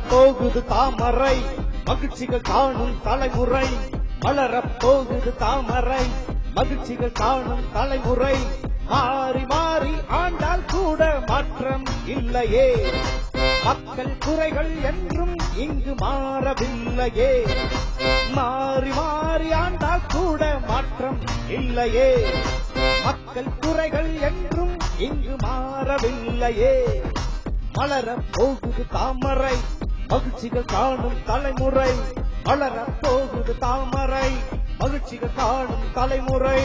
போகுது தாமரை மகிழ்ச்சிகள் காணும் தலைமுறை வளரப் போகுது தாமரை மகிழ்ச்சிகள் காணும் தலைமுறை மாறி மாறி ஆண்டால் கூட மாற்றம் இல்லையே மக்கள் குறைகள் என்றும் இங்கு மாறவில்லையே மாறி மாறி ஆண்டால் கூட மாற்றம் இல்லையே மக்கள் குறைகள் என்றும் இங்கு மாறவில்லையே வளரப் போகுது தாமரை மகிழ்ச்சிகள் காணும் தலைமுறை வளரப் போகுது தாமரை மகிழ்ச்சிகள் காணும் தலைமுறை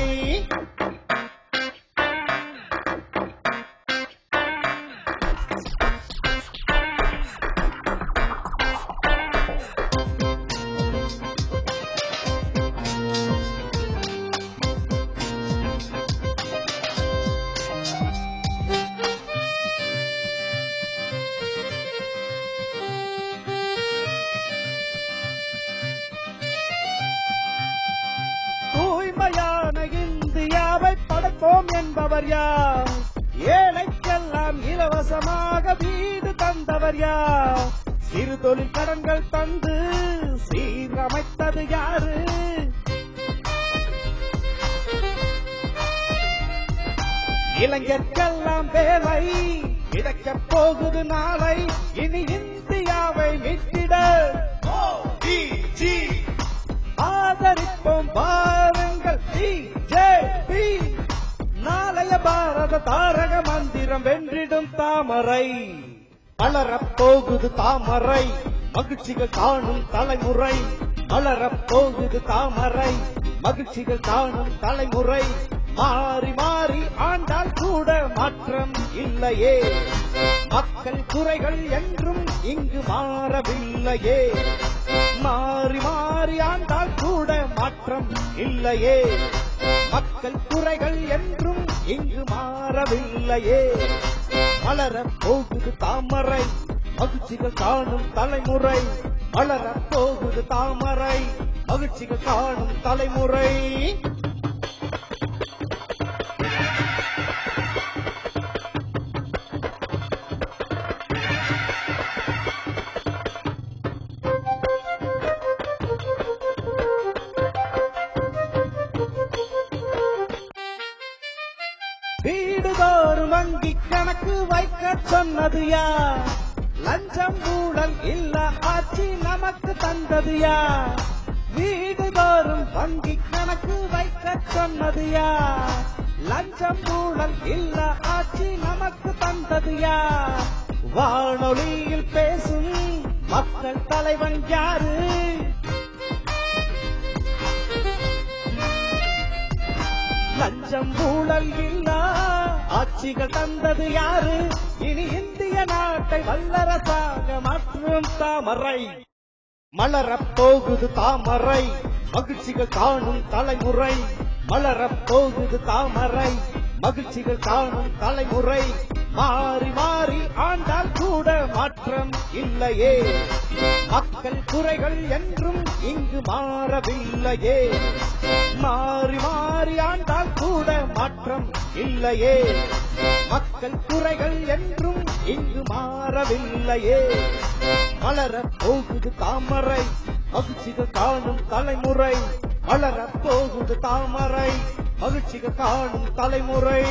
தூய்மையான இந்தியாவை படைப்போம் என்பவர் யார் ஏழைக்கெல்லாம் இலவசமாக வீடு தந்தவர் யார் சிறு தொழில் கடன்கள் தந்து சீரமைத்தது யாரு இளைஞர்க்கெல்லாம் வேலை கிடைக்கப் போகுது நாளை இனி இந்தியாவை மீட்டிட ஆதரிப்போம் பாருங்கள் பிஜேபி நாளைய பாரத தாரக மந்திரம் வென்றிடும் தாமரை வளரப் போகுது தாமரை மகிழ்ச்சிகள் காணும் தலைமுறை வளரப் போகுது தாமரை மகிழ்ச்சிகள் காணும் தலைமுறை மாறி மாறி ஆண்டால் கூட மாற்றம் இல்லையே மக்கள் குறைகள் என்றும் இங்கு மாறவில்லையே மாறி மாறி ஆண்டால் கூட மாற்றம் இல்லையே மக்கள் குறைகள் என்றும் இங்கு மாறவில்லையே வளரப் போகுது தாமரை மகிழ்ச்சிகள் காணும் தலைமுறை வளரப் போகுது தாமரை மகிழ்ச்சிகள் காணும் தலைமுறை வீடுதோறும் வங்கி கணக்கு வைக்க சொன்னது யார் லஞ்சம் ஊழல் இல்ல ஆட்சி நமக்கு தந்தது யார் வீடுதோறும் வங்கி கணக்கு வைக்க சொன்னது யார் லஞ்சம் ஊழல் இல்ல ஆட்சி நமக்கு தந்தது யார் வானொலியில் பேசும் மக்கள் தலைவன் யாரு லஞ்சம் ஊழல் இல்ல ஆட்சிகள் தந்தது யாரு இனி இந்திய நாட்டை வல்லரசாக மாற்றும் தாமரை மலரப் போகுது தாமரை மகிழ்ச்சிகள் காணும் தலைமுறை மலரப் போகுது தாமரை மகிழ்ச்சிகள் காணும் தலைமுறை மாறி மாறி ஆண்டால் கூட மாற்றம் இல்லையே மக்கள் குறைகள் என்றும் இங்கு மாறவில்லையே மாறி மாறி ஆண்டால் கூட மாற்றம் இல்லையே மக்கள் குறைகள் என்றும் இங்கு மாறவில்லையே வளரப் போகுது தாமரை மகிழ்ச்சிகள் காணும் தலைமுறை வளரப் போகுது தாமரை மகிழ்ச்சிகள் காணும் தலைமுறை